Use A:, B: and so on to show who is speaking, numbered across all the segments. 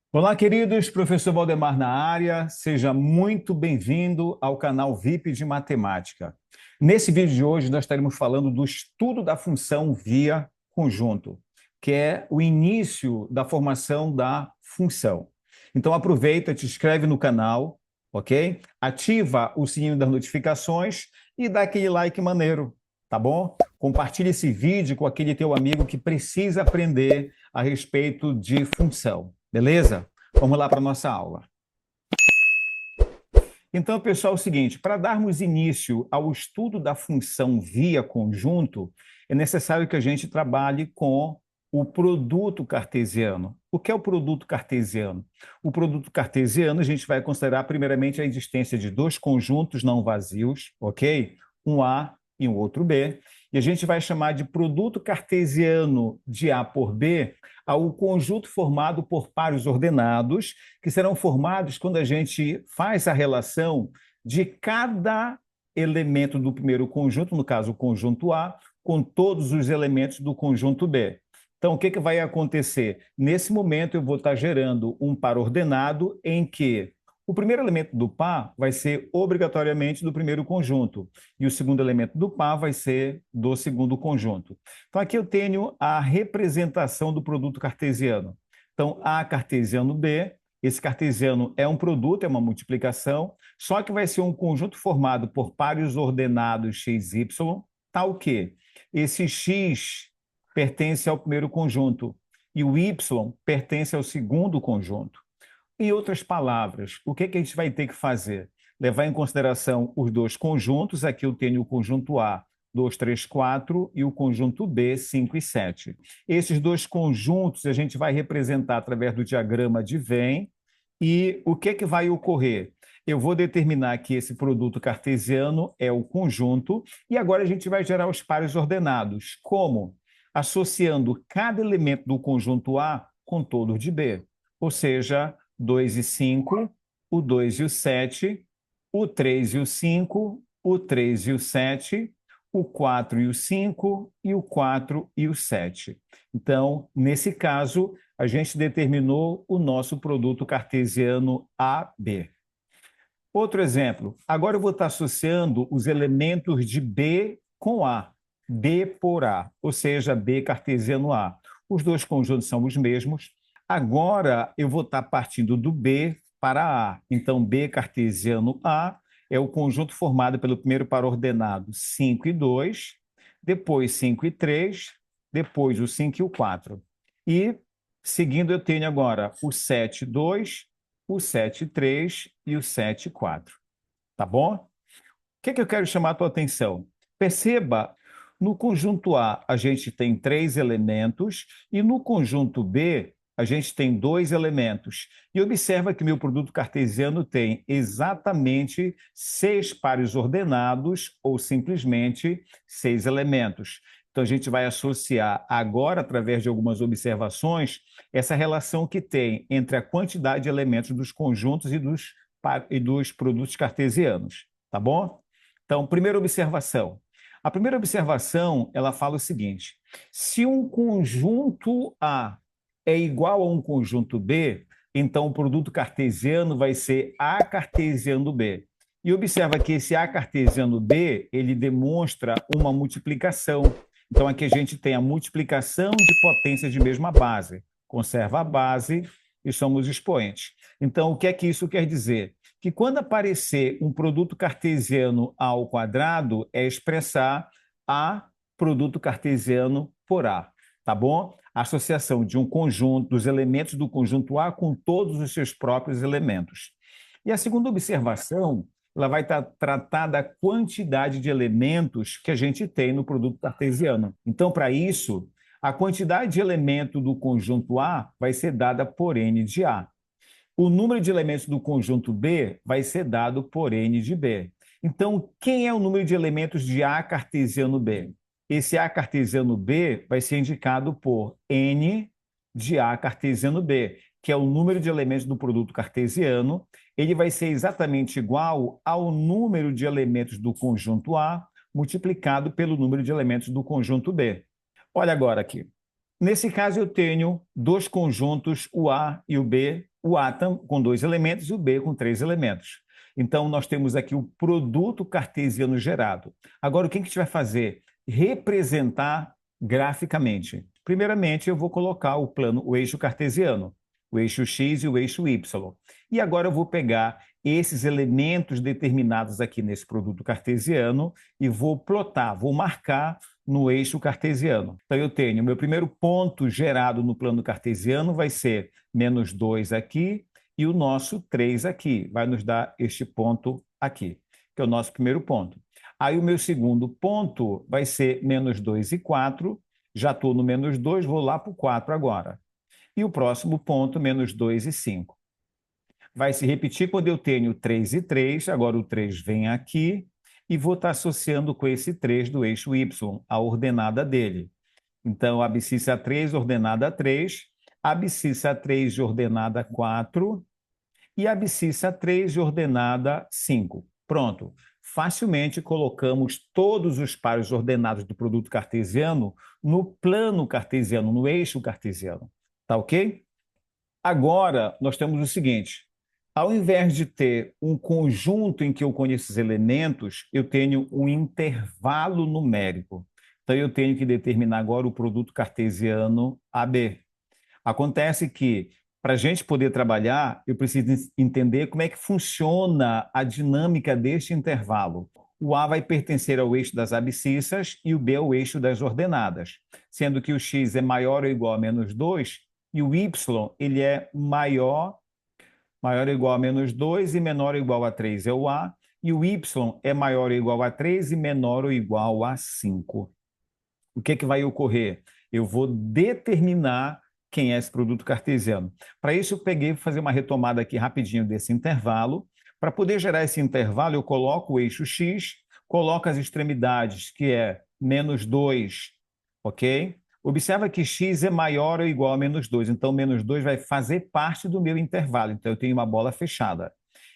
A: Olá, queridos, professor Valdemar na área, seja muito bem-vindo ao canal VIP de Matemática. Nesse vídeo de hoje, nós estaremos falando do estudo da função via conjunto, que é o início da formação da função. Então, aproveita, te inscreve no canal, ok? Ativa o sininho das notificações e dá aquele like maneiro, tá bom? Compartilhe esse vídeo com aquele teu amigo que precisa aprender a respeito de função. Beleza? Vamos lá para a nossa aula. Então, pessoal, é o seguinte: para darmos início ao estudo da função via conjunto, é necessário que a gente trabalhe com o produto cartesiano. O que é o produto cartesiano? O produto cartesiano, a gente vai considerar primeiramente a existência de dois conjuntos não vazios, ok? Um A e um outro B. E a gente vai chamar de produto cartesiano de A por B ao conjunto formado por pares ordenados, que serão formados quando a gente faz a relação de cada elemento do primeiro conjunto, no caso o conjunto A, com todos os elementos do conjunto B. Então, o que vai acontecer? Nesse momento, eu vou estar gerando um par ordenado em que o primeiro elemento do par vai ser obrigatoriamente do primeiro conjunto e o segundo elemento do par vai ser do segundo conjunto. Então, aqui eu tenho a representação do produto cartesiano. Então, A cartesiano B, esse cartesiano é um produto, é uma multiplicação, só que vai ser um conjunto formado por pares ordenados x, y, tal que esse x pertence ao primeiro conjunto e o y pertence ao segundo conjunto. Em outras palavras, o que a gente vai ter que fazer? Levar em consideração os dois conjuntos. Aqui eu tenho o conjunto A, 2, 3, 4, e o conjunto B, 5 e 7. Esses dois conjuntos a gente vai representar através do diagrama de Venn. E o que vai ocorrer? Eu vou determinar que esse produto cartesiano é o conjunto, e agora a gente vai gerar os pares ordenados. Como? Associando cada elemento do conjunto A com todos de B. Ou seja, 2 e 5, o 2 e o 7, o 3 e o 5, o 3 e o 7, o 4 e o 5 e o 4 e o 7. Então, nesse caso, a gente determinou o nosso produto cartesiano AB. Outro exemplo, agora eu vou estar associando os elementos de B com A, B por A, ou seja, B cartesiano A. Os dois conjuntos são os mesmos. Agora eu vou estar partindo do B para A. Então, B cartesiano A é o conjunto formado pelo primeiro par ordenado 5 e 2, depois 5 e 3, depois o 5 e o 4. E, seguindo, eu tenho agora o 7 e 2, o 7 e 3 e o 7 e 4. Tá bom? O que eu quero chamar a tua atenção? Perceba, no conjunto A gente tem 3 elementos e no conjunto B a gente tem 2 elementos. E observa que meu produto cartesiano tem exatamente 6 pares ordenados ou simplesmente 6 elementos. Então, a gente vai associar agora, através de algumas observações, essa relação que tem entre a quantidade de elementos dos conjuntos e dos produtos cartesianos. Tá bom? Então, primeira observação. A primeira observação, ela fala o seguinte: se um conjunto A é igual a um conjunto B, então o produto cartesiano vai ser A cartesiano B. E observa que esse A cartesiano B, ele demonstra uma multiplicação. Então, aqui a gente tem a multiplicação de potências de mesma base. Conserva a base e somos expoentes. Então, o que é que isso quer dizer? Que quando aparecer um produto cartesiano A ao quadrado, é expressar A produto cartesiano por A, tá bom? A associação de um conjunto, dos elementos do conjunto A com todos os seus próprios elementos. E a segunda observação, ela vai tratar da quantidade de elementos que a gente tem no produto cartesiano. Então, para isso, a quantidade de elemento do conjunto A vai ser dada por n de A. O número de elementos do conjunto B vai ser dado por n de B. Então, quem é o número de elementos de A cartesiano B? Esse A cartesiano B vai ser indicado por n de A cartesiano B, que é o número de elementos do produto cartesiano. Ele vai ser exatamente igual ao número de elementos do conjunto A multiplicado pelo número de elementos do conjunto B. Olha agora aqui. Nesse caso, eu tenho dois conjuntos, o A e o B, o A com dois elementos e o B com três elementos. Então, nós temos aqui o produto cartesiano gerado. Agora, o que a gente vai fazer? Representar graficamente. Primeiramente, eu vou colocar o plano, o eixo cartesiano, o eixo X e o eixo Y. E agora eu vou pegar esses elementos determinados aqui nesse produto cartesiano e vou plotar, vou marcar no eixo cartesiano. Então, eu tenho o meu primeiro ponto gerado no plano cartesiano vai ser -2 aqui e o nosso 3 aqui. Vai nos dar este ponto aqui, que é o nosso primeiro ponto. Aí o meu segundo ponto vai ser -2 e 4. Já estou no -2, vou lá para o 4 agora. E o próximo ponto, -2 e 5. Vai se repetir quando eu tenho 3 e 3, agora o 3 vem aqui, e vou estar associando com esse 3 do eixo Y, a ordenada dele. Então, abscissa 3, ordenada 3, abscissa 3 de ordenada 4 e abscissa 3 de ordenada 5. Pronto. Facilmente colocamos todos os pares ordenados do produto cartesiano no plano cartesiano, no eixo cartesiano. Tá ok? Agora, nós temos o seguinte: ao invés de ter um conjunto em que eu conheço os elementos, eu tenho um intervalo numérico. Então, eu tenho que determinar agora o produto cartesiano AB. Acontece que, para a gente poder trabalhar, eu preciso entender como é que funciona a dinâmica deste intervalo. O A vai pertencer ao eixo das abscissas e o B ao eixo das ordenadas, sendo que o x é maior ou igual a -2 e o y ele é maior ou igual a -2 e menor ou igual a 3 é o A, e o y é maior ou igual a 3 e menor ou igual a 5. O que vai ocorrer? Eu vou determinar quem é esse produto cartesiano. Para isso, eu peguei e vou fazer uma retomada aqui rapidinho desse intervalo. Para poder gerar esse intervalo, eu coloco o eixo x, coloco as extremidades, que é -2, ok? Observa que x é maior ou igual a -2, então -2 vai fazer parte do meu intervalo, então eu tenho uma bola fechada.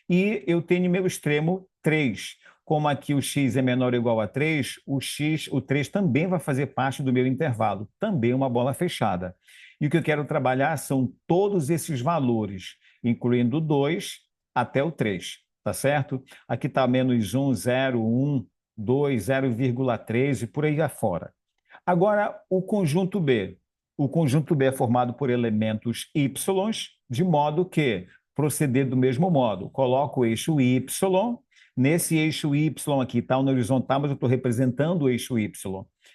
A: E eu tenho meu extremo 3. Como aqui o x é menor ou igual a 3, o 3 também vai fazer parte do meu intervalo, também uma bola fechada. E o que eu quero trabalhar são todos esses valores, incluindo o 2 até o 3, tá certo? Aqui está -1, 0, 1, 2, 0,3 e por aí afora. Agora, o conjunto B. O conjunto B é formado por elementos y, de modo que proceder do mesmo modo. Coloco o eixo y, nesse eixo y aqui está no horizontal, mas eu estou representando o eixo y.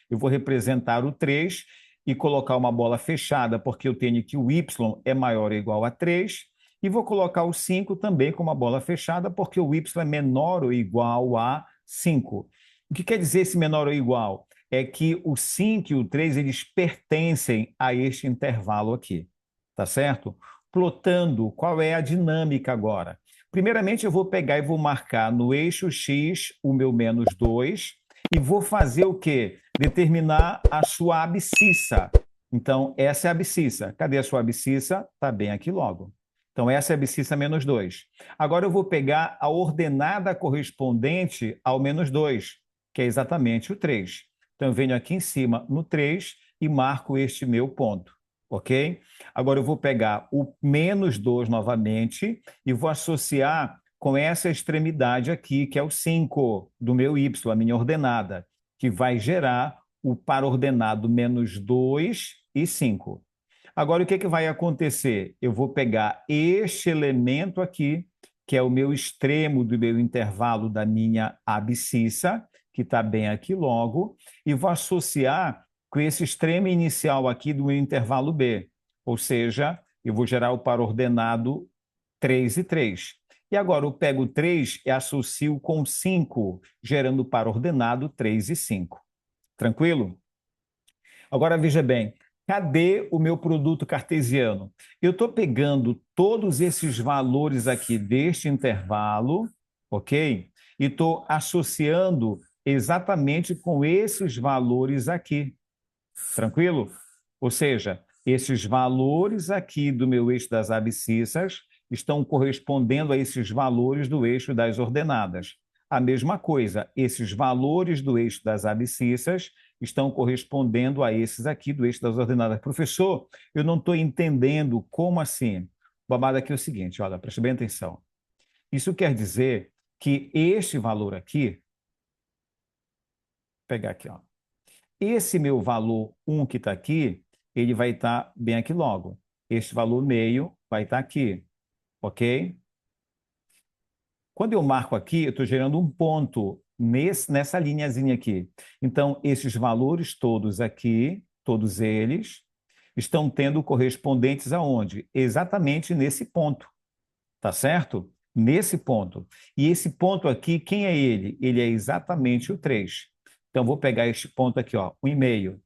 A: Eu vou representar o 3 e colocar uma bola fechada, porque eu tenho que o y é maior ou igual a 3, e vou colocar o 5 também com uma bola fechada, porque o y é menor ou igual a 5. O que quer dizer esse menor ou igual? É que o 5 e o 3 eles pertencem a este intervalo aqui, tá certo? Plotando, qual é a dinâmica agora? Primeiramente, eu vou pegar e vou marcar no eixo X o meu -2 e vou fazer o quê? Determinar a sua abscissa. Então, essa é a abscissa. Cadê a sua abscissa? Está bem aqui logo. Então, essa é a abscissa -2. Agora, eu vou pegar a ordenada correspondente ao -2, que é exatamente o 3. Então, eu venho aqui em cima no 3 e marco este meu ponto, ok? Agora, eu vou pegar o -2 novamente e vou associar com essa extremidade aqui, que é o 5 do meu y, a minha ordenada, que vai gerar o par ordenado -2 e 5. Agora, o que vai acontecer? Eu vou pegar este elemento aqui, que é o meu extremo do meu intervalo da minha abscissa, que está bem aqui logo, e vou associar com esse extremo inicial aqui do meu intervalo B. Ou seja, eu vou gerar o par ordenado 3 e 3. E agora eu pego o 3 e associo com 5, gerando o par ordenado 3 e 5. Tranquilo? Agora veja bem, cadê o meu produto cartesiano? Eu estou pegando todos esses valores aqui deste intervalo, ok? E estou associando exatamente com esses valores aqui. Tranquilo? Ou seja, esses valores aqui do meu eixo das abscissas estão correspondendo a esses valores do eixo das ordenadas. A mesma coisa, esses valores do eixo das abscissas estão correspondendo a esses aqui do eixo das ordenadas. Professor, eu não estou entendendo como assim. O babado aqui é o seguinte, olha, preste bem atenção. Isso quer dizer que este valor aqui, vou pegar aqui, ó. Esse meu valor 1 que está aqui, ele vai estar bem aqui logo. Este valor meio vai estar aqui, ok? Quando eu marco aqui, eu estou gerando um ponto nessa linhazinha aqui. Então, esses valores todos aqui, todos eles, estão tendo correspondentes aonde? Exatamente nesse ponto, tá certo? Nesse ponto. E esse ponto aqui, quem é ele? Ele é exatamente o 3. Então, vou pegar este ponto aqui, ó, 1,5.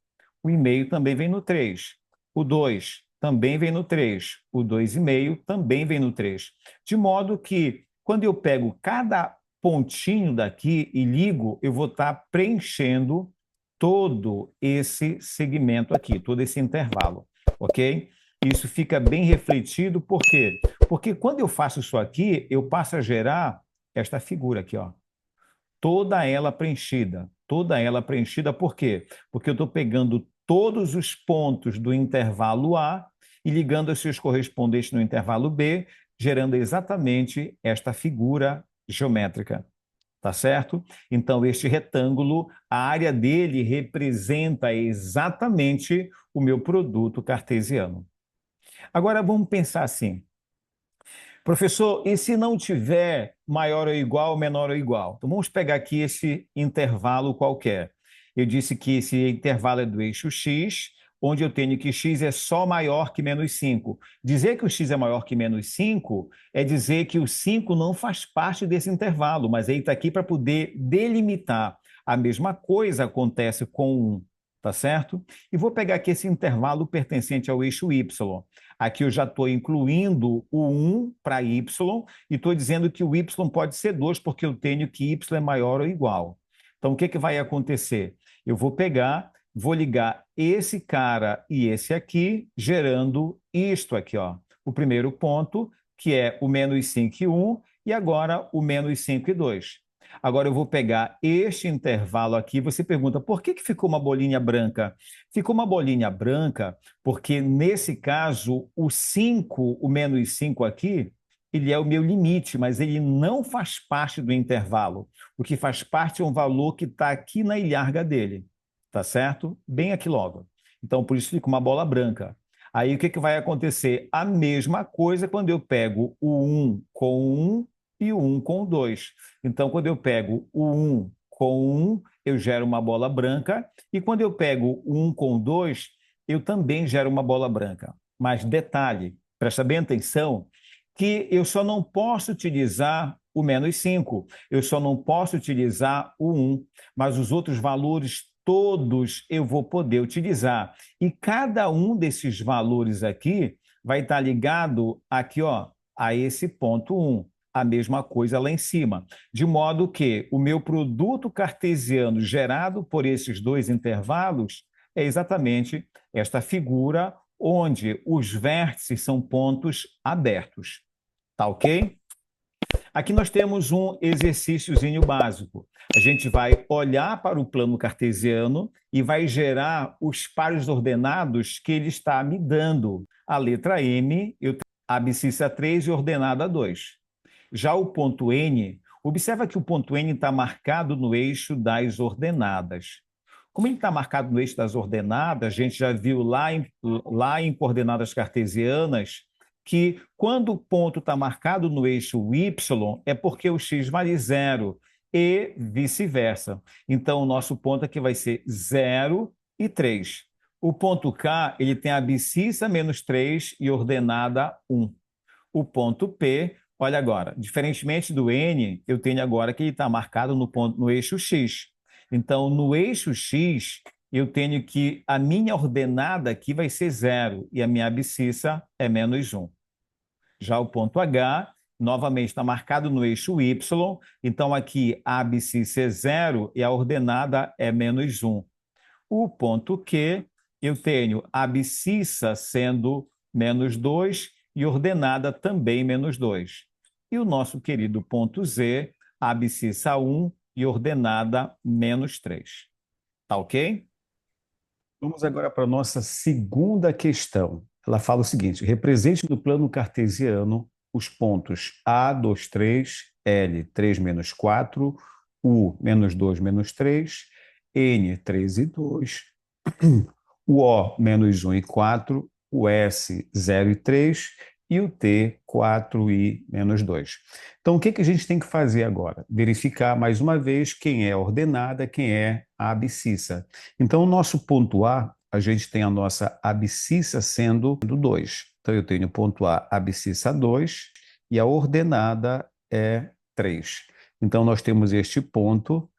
A: O 1,5 também vem no 3. O 2 também vem no 3. O 2,5 também vem no 3. De modo que, quando eu pego cada pontinho daqui e ligo, eu vou estar preenchendo todo esse segmento aqui, todo esse intervalo, ok? Isso fica bem refletido, por quê? Porque quando eu faço isso aqui, eu passo a gerar esta figura aqui, ó. Toda ela preenchida, por quê? Porque eu estou pegando todos os pontos do intervalo A e ligando os seus correspondentes no intervalo B, gerando exatamente esta figura geométrica. Tá certo? Então, este retângulo, a área dele representa exatamente o meu produto cartesiano. Agora, vamos pensar assim. Professor, e se não tiver maior ou igual, menor ou igual? Então, vamos pegar aqui esse intervalo qualquer. Eu disse que esse intervalo é do eixo x, onde eu tenho que x é só maior que menos 5. Dizer que o x é maior que menos 5 é dizer que o 5 não faz parte desse intervalo, mas ele está aqui para poder delimitar. A mesma coisa acontece com 1, tá certo? E vou pegar aqui esse intervalo pertencente ao eixo y. Aqui eu já estou incluindo o 1 para y e estou dizendo que o y pode ser 2, porque eu tenho que y é maior ou igual. Então, o que vai acontecer? Eu vou pegar, vou ligar esse cara e esse aqui, gerando isto aqui, ó. O primeiro ponto, que é o menos 5 e 1, e agora o menos 5 e 2. Agora eu vou pegar este intervalo aqui. Você pergunta, por que ficou uma bolinha branca? Ficou uma bolinha branca porque, nesse caso, o 5, o menos 5 aqui, ele é o meu limite, mas ele não faz parte do intervalo. O que faz parte é um valor que está aqui na ilharga dele, tá certo? Bem aqui logo. Então, por isso fica uma bola branca. Aí, o que vai acontecer? A mesma coisa quando eu pego o 1 com 1 e o 1 com o 2. Então, quando eu pego o 1 com 1, eu gero uma bola branca, e quando eu pego o 1 com o 2, eu também gero uma bola branca. Mas detalhe, presta bem atenção, que eu só não posso utilizar o menos 5, eu só não posso utilizar o 1, mas os outros valores todos eu vou poder utilizar. E cada um desses valores aqui vai estar ligado aqui, ó, a esse ponto 1. A mesma coisa lá em cima. De modo que o meu produto cartesiano gerado por esses dois intervalos é exatamente esta figura onde os vértices são pontos abertos. Tá ok? Aqui nós temos um exercíciozinho básico. A gente vai olhar para o plano cartesiano e vai gerar os pares ordenados que ele está me dando. A letra M, eu tenho a abscissa 3 e ordenada 2. Já o ponto N, observa que o ponto N está marcado no eixo das ordenadas. Como ele está marcado no eixo das ordenadas, a gente já viu lá em coordenadas cartesianas que quando o ponto está marcado no eixo Y, é porque o x vale 0 e vice-versa. Então, o nosso ponto aqui vai ser 0 e 3. O ponto K, ele tem a abscissa menos 3 e ordenada 1. O ponto P, olha agora, diferentemente do N, eu tenho agora que ele está marcado no eixo X. Então, no eixo X, eu tenho que a minha ordenada aqui vai ser 0 e a minha abscissa é menos 1. Já o ponto H, novamente, está marcado no eixo Y, então aqui a abscissa é 0 e a ordenada é menos 1. O ponto Q, eu tenho a abscissa sendo menos 2 e ordenada também menos 2. E o nosso querido ponto Z, a abscissa 1 e ordenada menos 3. Tá ok? Vamos agora para a nossa segunda questão. Ela fala o seguinte: represente no plano cartesiano os pontos A, 2, 3, L, 3, menos 4, U, menos 2, menos 3, N, 3 e 2, o O, menos 1 e 4, o S, 0 e 3 e o T, 4 e menos 2. Então, o que que a gente tem que fazer agora? Verificar mais uma vez quem é a ordenada, quem é a abscissa. Então, o nosso ponto A gente tem a nossa abscissa sendo 2. Então, eu tenho ponto A, abscissa 2, e a ordenada é 3. Então, nós temos este ponto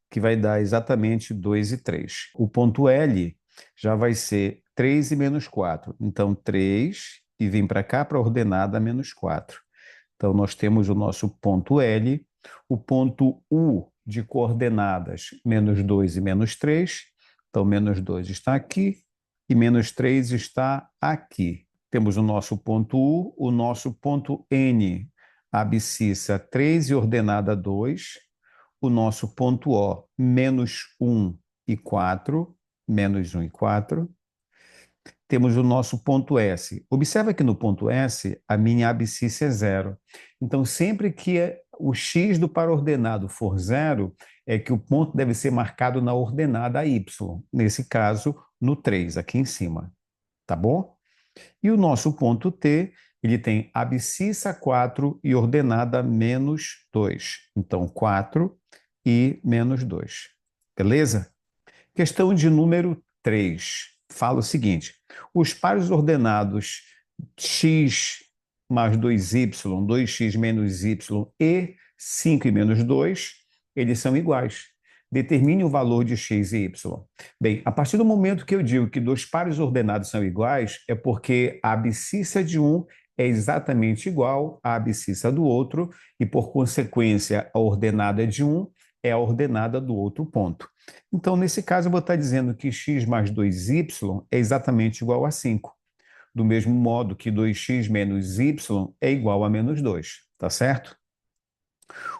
A: que vai dar exatamente 2 e 3. O ponto L já vai ser 3 e menos 4. Então, 3 e vem para cá para a ordenada menos 4. Então, nós temos o nosso ponto L, o ponto U de coordenadas menos 2 e menos 3. Então, menos 2 está aqui e menos 3 está aqui. Temos o nosso ponto U, o nosso ponto N, abscissa 3 e ordenada 2. O nosso ponto O, menos 1 e 4, menos 1 e 4. Temos o nosso ponto S. Observa que no ponto S, a minha abscissa é zero. Então, sempre que o x do par ordenado for zero, é que o ponto deve ser marcado na ordenada y. Nesse caso, no 3, aqui em cima. Tá bom? E o nosso ponto T, ele tem abscissa 4 e ordenada menos 2. Então, 4 e menos 2. Beleza? Questão de número 3. Fala o seguinte: os pares ordenados x mais 2y, 2x menos y e 5 e menos 2, eles são iguais. Determine o valor de x e y. Bem, a partir do momento que eu digo que dois pares ordenados são iguais, é porque a abscissa de um é exatamente igual à abscissa do outro, e, por consequência, a ordenada de um é a ordenada do outro ponto. Então, nesse caso, eu vou estar dizendo que x mais 2y é exatamente igual a 5. Do mesmo modo que 2x menos y é igual a menos 2, tá certo?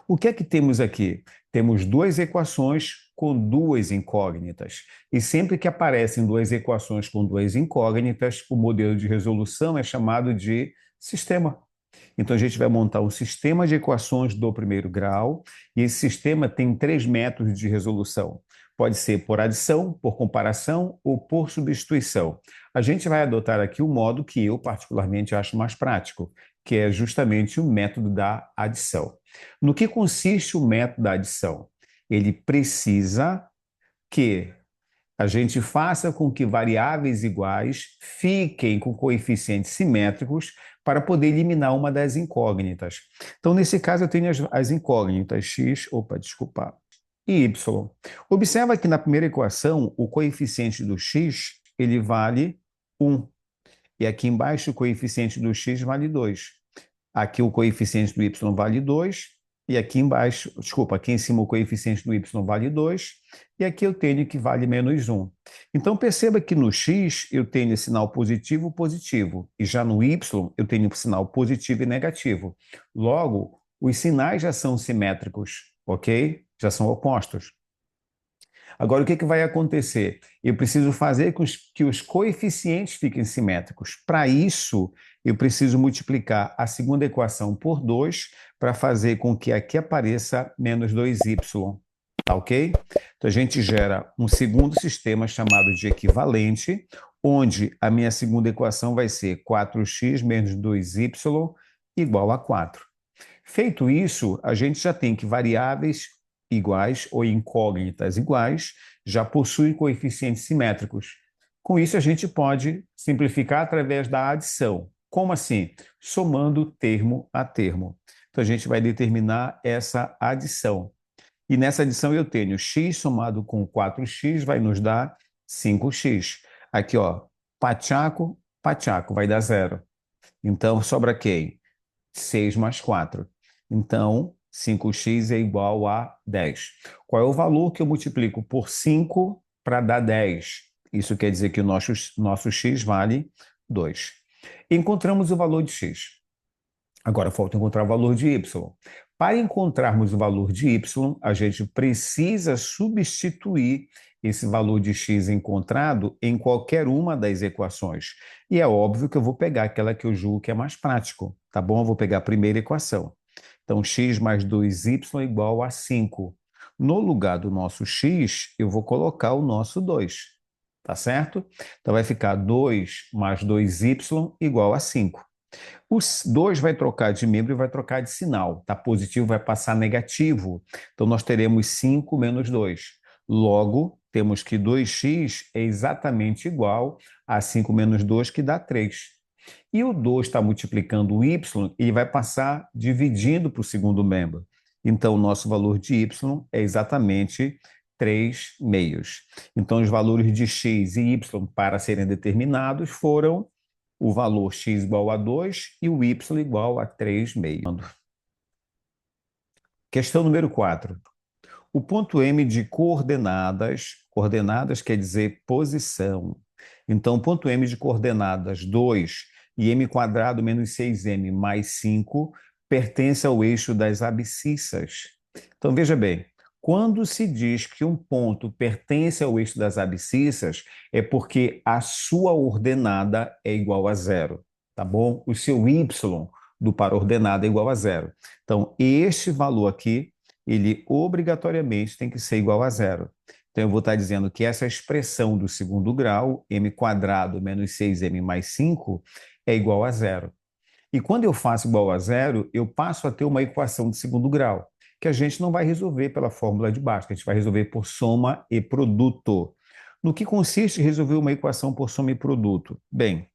A: O que é que temos aqui? Temos duas equações com duas incógnitas. E sempre que aparecem duas equações com duas incógnitas, o modelo de resolução é chamado de sistema. Então, a gente vai montar um sistema de equações do primeiro grau, e esse sistema tem três métodos de resolução. Pode ser por adição, por comparação ou por substituição. A gente vai adotar aqui o modo que eu particularmente acho mais prático, que é justamente o método da adição. No que consiste o método da adição? Ele precisa que a gente faça com que variáveis iguais fiquem com coeficientes simétricos para poder eliminar uma das incógnitas. Então, nesse caso, eu tenho as incógnitas x, e y. Observa que na primeira equação, o coeficiente do x, ele vale 1. E aqui embaixo, o coeficiente do x vale 2. Aqui o coeficiente do y vale 2. E aqui embaixo, aqui em cima o coeficiente do y vale 2, e aqui eu tenho que vale menos 1. Então, perceba que no x eu tenho sinal positivo, positivo, e já no y eu tenho sinal positivo e negativo. Logo, os sinais já são simétricos, ok? Já são opostos. Agora, o que vai acontecer? Eu preciso fazer com que os coeficientes fiquem simétricos. Para isso, eu preciso multiplicar a segunda equação por 2 para fazer com que aqui apareça menos 2y. Tá ok? Então, a gente gera um segundo sistema chamado de equivalente, onde a minha segunda equação vai ser 4x menos 2y igual a 4. Feito isso, a gente já tem que variáveis iguais ou incógnitas iguais já possuem coeficientes simétricos. Com isso, a gente pode simplificar através da adição. Como assim? Somando termo a termo. Então, a gente vai determinar essa adição. E nessa adição eu tenho x somado com 4x vai nos dar 5x. Aqui, ó, pachaco, pachaco, vai dar 0. Então, sobra quem? 6 mais 4. Então, 5x é igual a 10. Qual é o valor que eu multiplico por 5 para dar 10? Isso quer dizer que o nosso x vale 2. Encontramos o valor de x. Agora falta encontrar o valor de y. Para encontrarmos o valor de y, a gente precisa substituir esse valor de x encontrado em qualquer uma das equações. E é óbvio que eu vou pegar aquela que eu julgo que é mais prático, tá bom? Eu vou pegar a primeira equação. Então, x mais 2y igual a 5. No lugar do nosso x, eu vou colocar o nosso 2, tá certo? Então, vai ficar 2 mais 2y igual a 5. O 2 vai trocar de membro e vai trocar de sinal. Tá? Positivo vai passar negativo. Então, nós teremos 5 menos 2. Logo, temos que 2x é exatamente igual a 5 menos 2, que dá 3. E o 2 está multiplicando o y, ele vai passar dividindo para o segundo membro. Então, o nosso valor de y é exatamente 3 meios. Então, os valores de x e y para serem determinados foram o valor x igual a 2 e o y igual a 3 meios. Questão número 4. O ponto M de coordenadas quer dizer posição. Então, o ponto M de coordenadas 2 e m quadrado menos 6m mais 5 pertence ao eixo das abscissas. Então, veja bem, quando se diz que um ponto pertence ao eixo das abscissas, é porque a sua ordenada é igual a zero, tá bom? O seu y do par ordenada é igual a zero. Então, este valor aqui, ele obrigatoriamente tem que ser igual a zero. Então, eu vou estar dizendo que essa expressão do segundo grau, m quadrado menos 6m mais 5, é igual a zero. E quando eu faço igual a zero, eu passo a ter uma equação de segundo grau, que a gente não vai resolver pela fórmula de baixo, que a gente vai resolver por soma e produto. No que consiste resolver uma equação por soma e produto? Bem,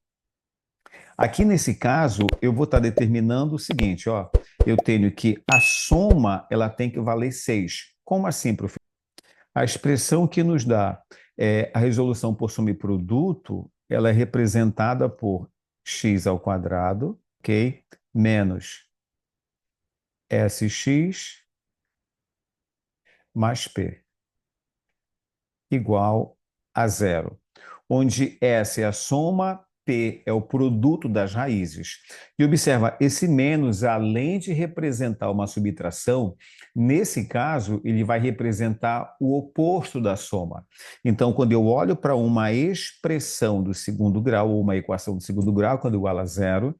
A: aqui nesse caso, eu vou estar determinando o seguinte, ó, eu tenho que a soma ela tem que valer 6. Como assim, professor? A expressão que nos dá a resolução por soma e produto, ela é representada por x ao quadrado, ok? Menos sx mais p, igual a zero, onde S é a soma, P é o produto das raízes. E observa, esse menos, além de representar uma subtração, nesse caso, ele vai representar o oposto da soma. Então, quando eu olho para uma expressão do segundo grau, ou uma equação do segundo grau, quando igual a zero,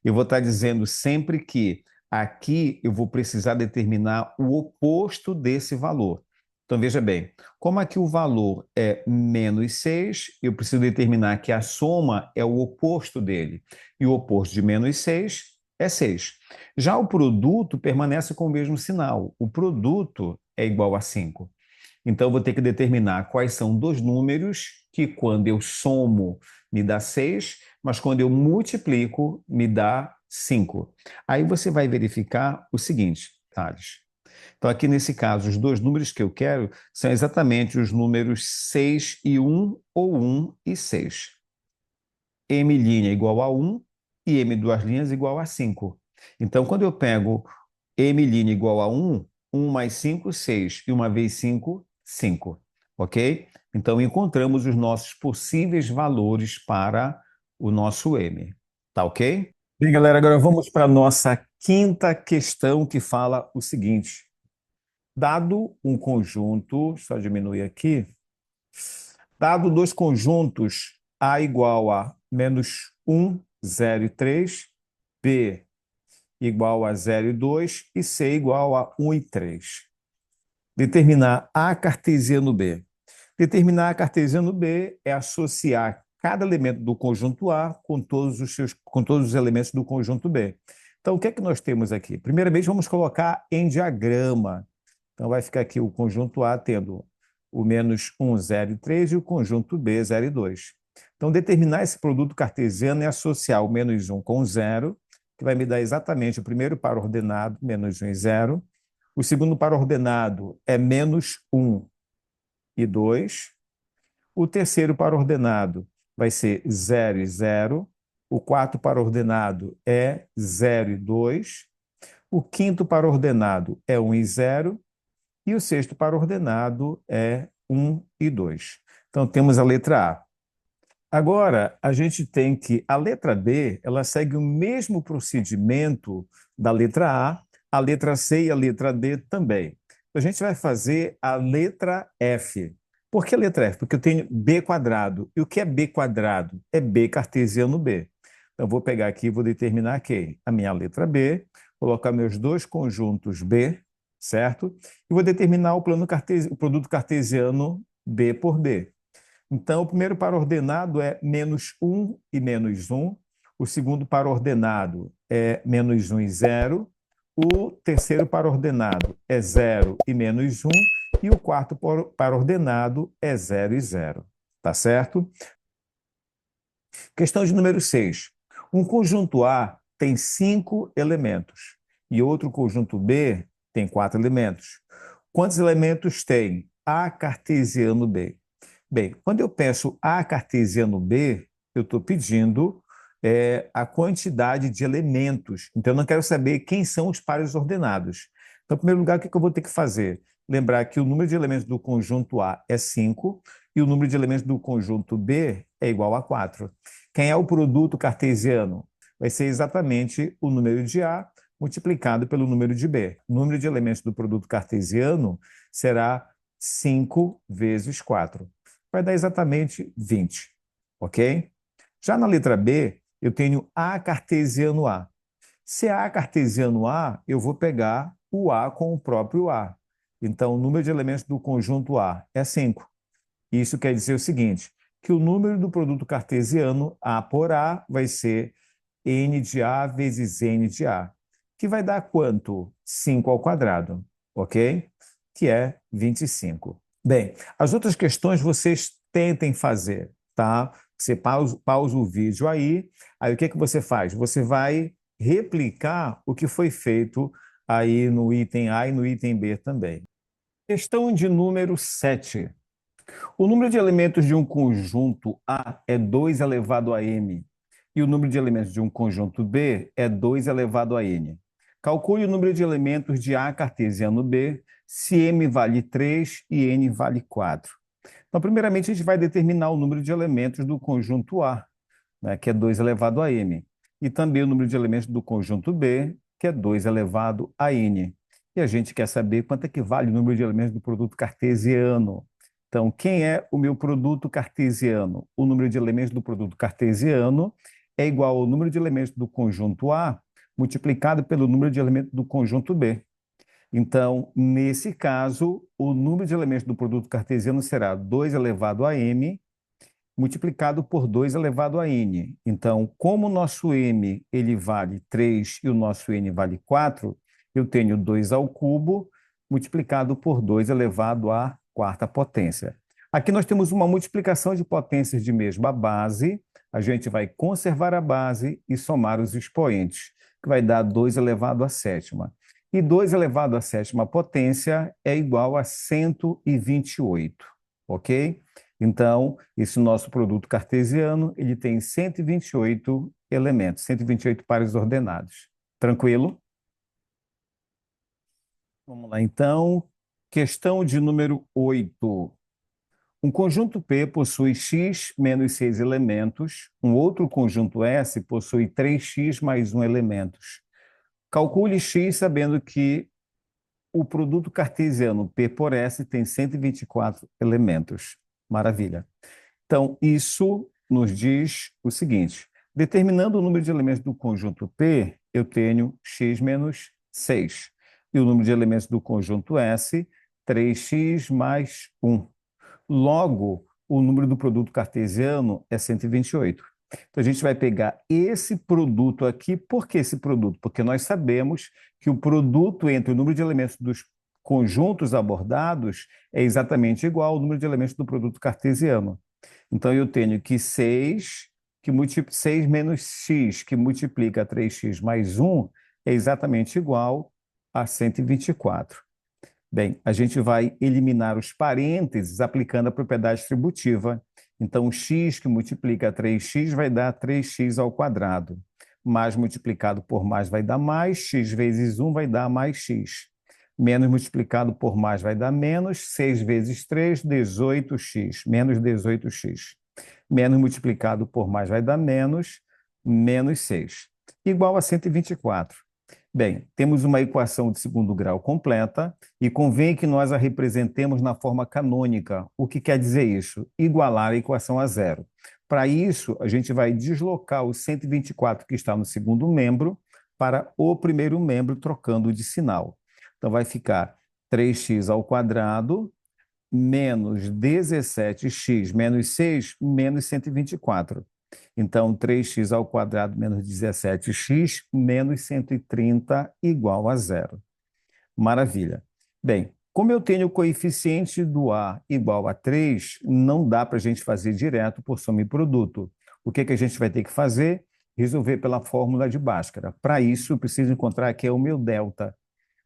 A: eu vou estar dizendo sempre que aqui eu vou precisar determinar o oposto desse valor. Então, veja bem, como aqui o valor é menos 6, eu preciso determinar que a soma é o oposto dele. E o oposto de menos 6 é 6. Já o produto permanece com o mesmo sinal. O produto é igual a 5. Então, eu vou ter que determinar quais são dois números que, quando eu somo, me dá 6, mas quando eu multiplico, me dá 5. Aí você vai verificar o seguinte, Thales. Então, aqui nesse caso, os dois números que eu quero são exatamente os números 6 e 1, ou 1 e 6. M' igual a 1 e M duas linhas igual a 5. Então, quando eu pego M' igual a 1, 1 mais 5, 6. E 1 vezes 5, 5. Ok? Então, encontramos os nossos possíveis valores para o nosso M. Tá ok? Bem, galera, agora vamos para a nossa quinta questão, que fala o seguinte. Dado um conjunto, só diminuir aqui, dado dois conjuntos A igual a menos 1, 0 e 3, B igual a 0 e 2 e C igual a 1 e 3. Determinar A cartesiano B. Determinar A cartesiano B é associar cada elemento do conjunto A com todos os elementos do conjunto B. Então, o que é que nós temos aqui? Primeiramente, vamos colocar em diagrama. Então, vai ficar aqui o conjunto A tendo o menos 1, 0 e 3 e o conjunto B, 0 e 2. Então, determinar esse produto cartesiano é associar o menos 1 com 0, que vai me dar exatamente o primeiro par ordenado, menos 1 e 0. O segundo par ordenado é menos 1 e 2. O terceiro par ordenado vai ser 0 e 0. O quarto par ordenado é 0 e 2. O quinto par ordenado é 1 e 0. E o sexto par ordenado é 1 e 2. Então, temos a letra A. Agora, a gente tem que a letra B, ela segue o mesmo procedimento da letra a letra C e a letra D também. A gente vai fazer a letra F. Por que a letra F? Porque eu tenho B quadrado. E o que é B quadrado? É B cartesiano B. Então, eu vou pegar aqui e vou determinar aqui a minha letra B, colocar meus dois conjuntos B, certo? E vou determinar o produto cartesiano B por B. Então, o primeiro par ordenado é menos 1 e menos 1. O segundo par ordenado é menos 1 e 0. O terceiro par ordenado é 0 e menos 1. E o quarto par ordenado é 0 e 0. Tá certo? Questão de número 6. Um conjunto A tem 5 elementos e outro conjunto B tem 4 elementos. Quantos elementos tem A cartesiano B? Bem, quando eu peço A cartesiano B, eu estou pedindo a quantidade de elementos. Então, eu não quero saber quem são os pares ordenados. Então, em primeiro lugar, o que eu vou ter que fazer? Lembrar que o número de elementos do conjunto A é 5 e o número de elementos do conjunto B é igual a 4. Quem é o produto cartesiano? Vai ser exatamente o número de A multiplicado pelo número de B. O número de elementos do produto cartesiano será 5 vezes 4. Vai dar exatamente 20, ok? Já na letra B, eu tenho A cartesiano A. Se é A cartesiano A, eu vou pegar o A com o próprio A. Então, o número de elementos do conjunto A é 5. Isso quer dizer o seguinte, que o número do produto cartesiano A por A vai ser N de A vezes N de A, que vai dar quanto? 5 ao quadrado, ok? Que é 25. Bem, as outras questões vocês tentem fazer, tá? Você pausa o vídeo aí o que você faz? Você vai replicar o que foi feito aí no item A e no item B também. Questão de número 7. O número de elementos de um conjunto A é 2 elevado a m, e o número de elementos de um conjunto B é 2 elevado a n. Calcule o número de elementos de A cartesiano B, se m vale 3 e n vale 4. Então, primeiramente, a gente vai determinar o número de elementos do conjunto A, né, que é 2 elevado a m, e também o número de elementos do conjunto B, que é 2 elevado a n. E a gente quer saber quanto é que vale o número de elementos do produto cartesiano. Então, quem é o meu produto cartesiano? O número de elementos do produto cartesiano é igual ao número de elementos do conjunto A multiplicado pelo número de elementos do conjunto B. Então, nesse caso, o número de elementos do produto cartesiano será 2 elevado a m multiplicado por 2 elevado a n. Então, como o nosso m ele vale 3 e o nosso n vale 4, eu tenho 2 ao cubo multiplicado por 2 elevado à quarta potência. Aqui nós temos uma multiplicação de potências de mesma base, a gente vai conservar a base e somar os expoentes, que vai dar 2 elevado à sétima. E 2 elevado à sétima potência é igual a 128, ok? Então, esse nosso produto cartesiano, ele tem 128 elementos, 128 pares ordenados. Tranquilo? Vamos lá, então. Questão de número 8. Um conjunto P possui x menos 6 elementos, um outro conjunto S possui 3x mais 1 elementos. Calcule x sabendo que o produto cartesiano P por S tem 124 elementos. Maravilha. Então, isso nos diz o seguinte: determinando o número de elementos do conjunto P, eu tenho x menos 6. E o número de elementos do conjunto S, 3x mais 1. Logo, o número do produto cartesiano é 128. Então, a gente vai pegar esse produto aqui. Por que esse produto? Porque nós sabemos que o produto entre o número de elementos dos conjuntos abordados é exatamente igual ao número de elementos do produto cartesiano. Então, eu tenho que 6 menos x, que multiplica 3x mais 1, é exatamente igual a 124. Bem, a gente vai eliminar os parênteses aplicando a propriedade distributiva. Então, x que multiplica 3x vai dar 3x ao quadrado. Mais multiplicado por mais vai dar mais, x vezes 1 vai dar mais x. Menos multiplicado por mais vai dar menos, 6 vezes 3, 18x, menos 18x. Menos multiplicado por mais vai dar menos 6, igual a 124. Bem, temos uma equação de segundo grau completa e convém que nós a representemos na forma canônica. O que quer dizer isso? Igualar a equação a zero. Para isso, a gente vai deslocar o 124 que está no segundo membro para o primeiro membro, trocando de sinal. Então, vai ficar 3x ao quadrado menos 17x menos 6 menos 124. Então, 3x ao quadrado menos 17x menos 130 igual a zero. Maravilha. Bem, como eu tenho o coeficiente do A igual a 3, não dá para a gente fazer direto por soma e produto. O que a gente vai ter que fazer? Resolver pela fórmula de Bhaskara. Para isso, eu preciso encontrar aqui o meu delta.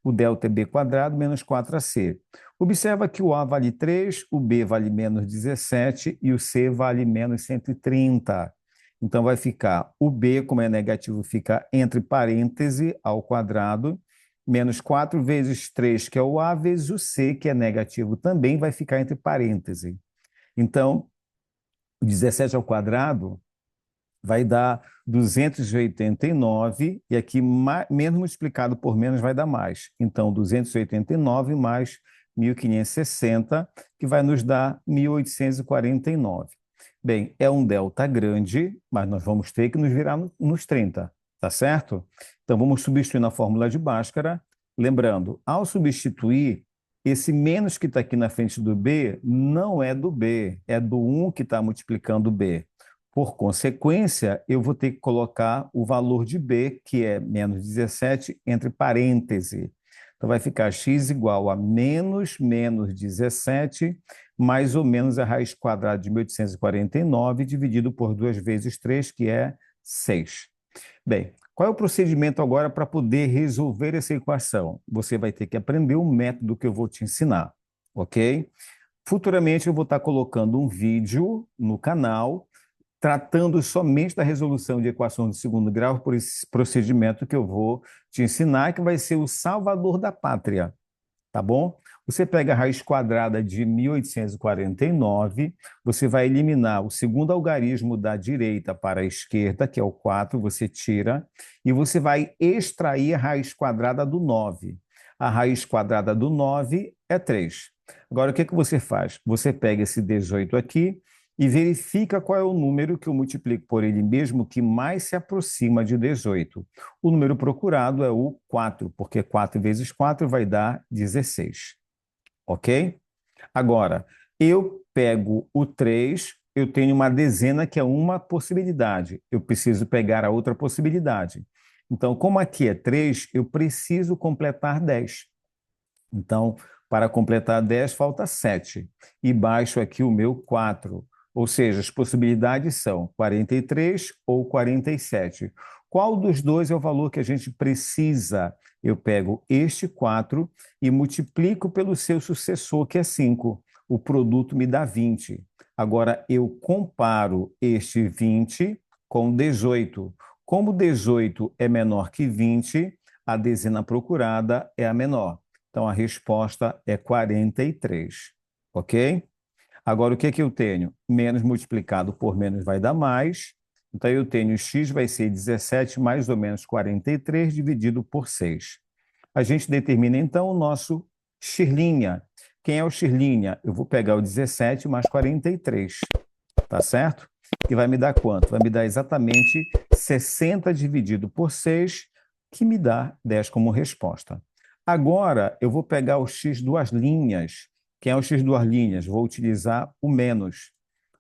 A: O delta é b quadrado menos 4ac. Observa que o A vale 3, o B vale menos 17 e o C vale menos 130. Então, vai ficar o B, como é negativo, fica entre parêntese ao quadrado, menos 4 vezes 3, que é o A, vezes o C, que é negativo também, vai ficar entre parêntese. Então, o 17 ao quadrado vai dar 289, e aqui menos multiplicado por menos vai dar mais. Então, 289 mais 1.560, que vai nos dar 1.849. Bem, é um delta grande, mas nós vamos ter que nos virar nos 30, tá certo? Então, vamos substituir na fórmula de Bhaskara. Lembrando, ao substituir, esse menos que está aqui na frente do B não é do B, é do 1 que está multiplicando o B. Por consequência, eu vou ter que colocar o valor de B, que é menos 17, entre parênteses. Então, vai ficar x igual a menos 17, mais ou menos a raiz quadrada de 1.849, dividido por 2 vezes 3, que é 6. Bem, qual é o procedimento agora para poder resolver essa equação? Você vai ter que aprender o método que eu vou te ensinar, ok? Futuramente eu vou estar colocando um vídeo no canal tratando somente da resolução de equações de segundo grau por esse procedimento que eu vou te ensinar, que vai ser o salvador da pátria, tá bom? Você pega a raiz quadrada de 1.849, você vai eliminar o segundo algarismo da direita para a esquerda, que é o 4, você tira, e você vai extrair a raiz quadrada do 9. A raiz quadrada do 9 é 3. Agora, o que você faz? Você pega esse 18 aqui e verifica qual é o número que eu multiplico por ele mesmo que mais se aproxima de 18. O número procurado é o 4, porque 4 vezes 4 vai dar 16. Ok? Agora, eu pego o 3, eu tenho uma dezena que é uma possibilidade. Eu preciso pegar a outra possibilidade. Então, como aqui é 3, eu preciso completar 10. Então, para completar 10, falta 7. E baixo aqui o meu 4. Ou seja, as possibilidades são 43 ou 47. Qual dos dois é o valor que a gente precisa? Eu pego este 4 e multiplico pelo seu sucessor, que é 5. O produto me dá 20. Agora, eu comparo este 20 com 18. Como 18 é menor que 20, a dezena procurada é a menor. Então, a resposta é 43, ok? Agora, o que eu tenho? Menos multiplicado por menos vai dar mais. Então, eu tenho x vai ser 17 mais ou menos 43 dividido por 6. A gente determina, então, o nosso x'. Quem é o x'? Eu vou pegar o 17 mais 43, tá certo? E vai me dar quanto? Vai me dar exatamente 60 dividido por 6, que me dá 10 como resposta. Agora, eu vou pegar o x duas linhas. Quem é o x duas linhas? Vou utilizar o menos.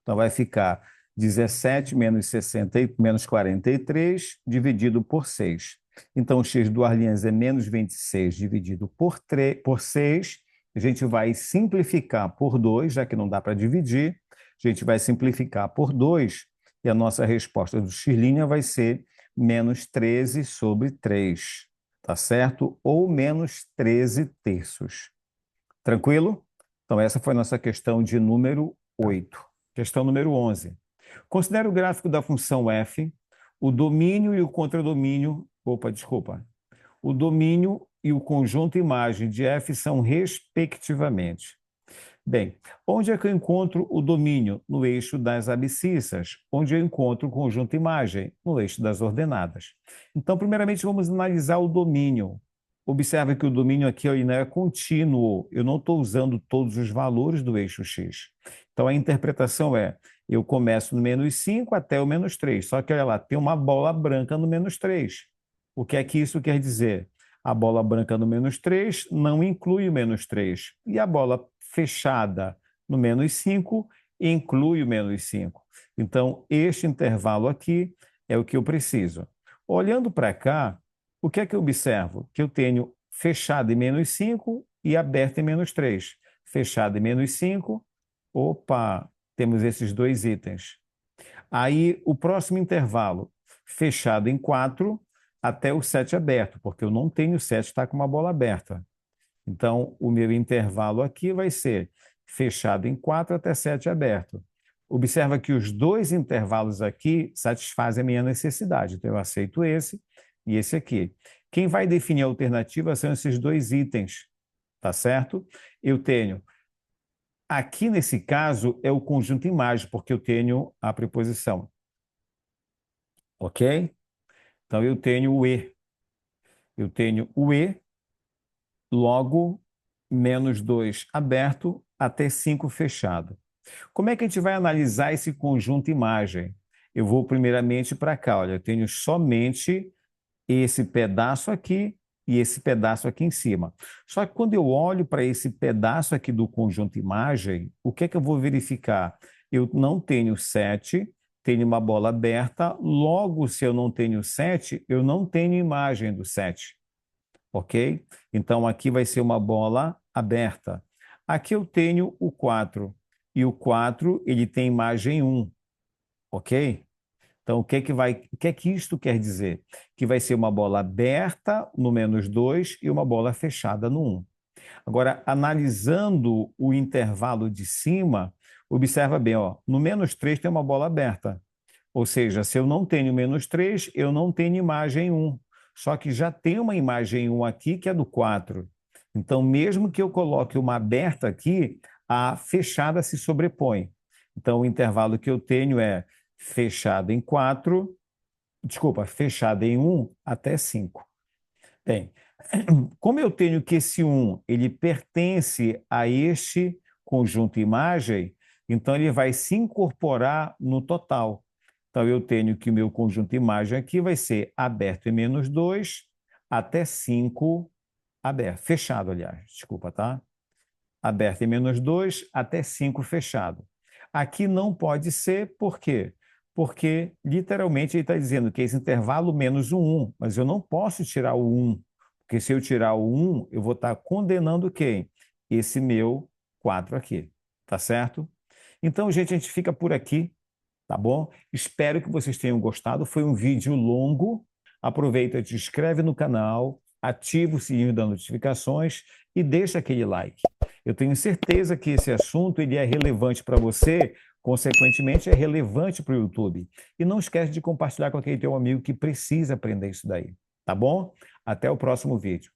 A: Então, vai ficar 17 menos 60 menos 43 dividido por 6. Então, o x duas linhas é menos 26 dividido por 6. A gente vai simplificar por 2, já que não dá para dividir. A gente vai simplificar por 2 e a nossa resposta do x' vai ser menos 13 sobre 3. Tá certo? Ou menos 13 terços. Tranquilo? Então, essa foi a nossa questão de número 8. Questão número 11. Considere o gráfico da função f, o domínio e o contradomínio... Opa, desculpa. O domínio e o conjunto imagem de f são, respectivamente, Bem, onde é que eu encontro o domínio? No eixo das abscissas. Onde eu encontro o conjunto imagem? No eixo das ordenadas. Então, primeiramente, vamos analisar o domínio. Observe que o domínio aqui ele não é contínuo. Eu não estou usando todos os valores do eixo x. Então, a interpretação é, eu começo no -5 até o -3. Só que, olha lá, tem uma bola branca no -3. O que é que isso quer dizer? A bola branca no -3 não inclui o -3. E a bola fechada no -5 inclui o -5. Então, este intervalo aqui é o que eu preciso. Olhando para cá, o que é que eu observo? Que eu tenho fechado em -5 e aberto em -3. Fechado em -5, opa, temos esses dois itens. Aí, o próximo intervalo, fechado em 4 até o 7 aberto, porque eu não tenho 7, está com uma bola aberta. Então, o meu intervalo aqui vai ser fechado em 4 até 7 aberto. Observa que os dois intervalos aqui satisfazem a minha necessidade. Então, eu aceito esse e esse aqui. Quem vai definir a alternativa são esses dois itens, tá certo? Eu tenho, aqui nesse caso, é o conjunto imagem, porque eu tenho a preposição. Ok? Então, eu tenho o E. Eu tenho o E, logo, -2 aberto até 5 fechado. Como é que a gente vai analisar esse conjunto imagem? Eu vou primeiramente para cá, olha, eu tenho somente esse pedaço aqui e esse pedaço aqui em cima. Só que quando eu olho para esse pedaço aqui do conjunto imagem, o que é que eu vou verificar? Eu não tenho 7, tenho uma bola aberta, logo, se eu não tenho 7, eu não tenho imagem do 7. Ok? Então, aqui vai ser uma bola aberta. Aqui eu tenho o 4. E o 4, ele tem imagem 1. Ok? Então, o que é que isto quer dizer? Que vai ser uma bola aberta no -2 e uma bola fechada no 1. Agora, analisando o intervalo de cima, observa bem, ó, no -3 tem uma bola aberta. Ou seja, se eu não tenho -3, eu não tenho imagem 1. Só que já tem uma imagem 1 aqui, que é do 4. Então, mesmo que eu coloque uma aberta aqui, a fechada se sobrepõe. Então, o intervalo que eu tenho é fechado em 4, desculpa, fechado em 1 até 5. Bem, como eu tenho que esse 1 ele pertence a este conjunto imagem, então ele vai se incorporar no total. Então eu tenho que o meu conjunto imagem aqui vai ser aberto em -2 até 5 aberto, fechado, aliás, desculpa, tá? Aberto em -2 até 5 fechado. Aqui não pode ser, por quê? Porque literalmente ele está dizendo que esse intervalo menos o 1, mas eu não posso tirar o 1, porque se eu tirar o 1, eu vou estar condenando quem? Esse meu 4 aqui, tá certo? Então, gente, a gente fica por aqui, tá bom? Espero que vocês tenham gostado. Foi um vídeo longo. Aproveita, te inscreve no canal, ativa o sininho das notificações e deixa aquele like. Eu tenho certeza que esse assunto ele é relevante para você, consequentemente é relevante para o YouTube. E não esquece de compartilhar com aquele teu amigo que precisa aprender isso daí, tá bom? Até o próximo vídeo.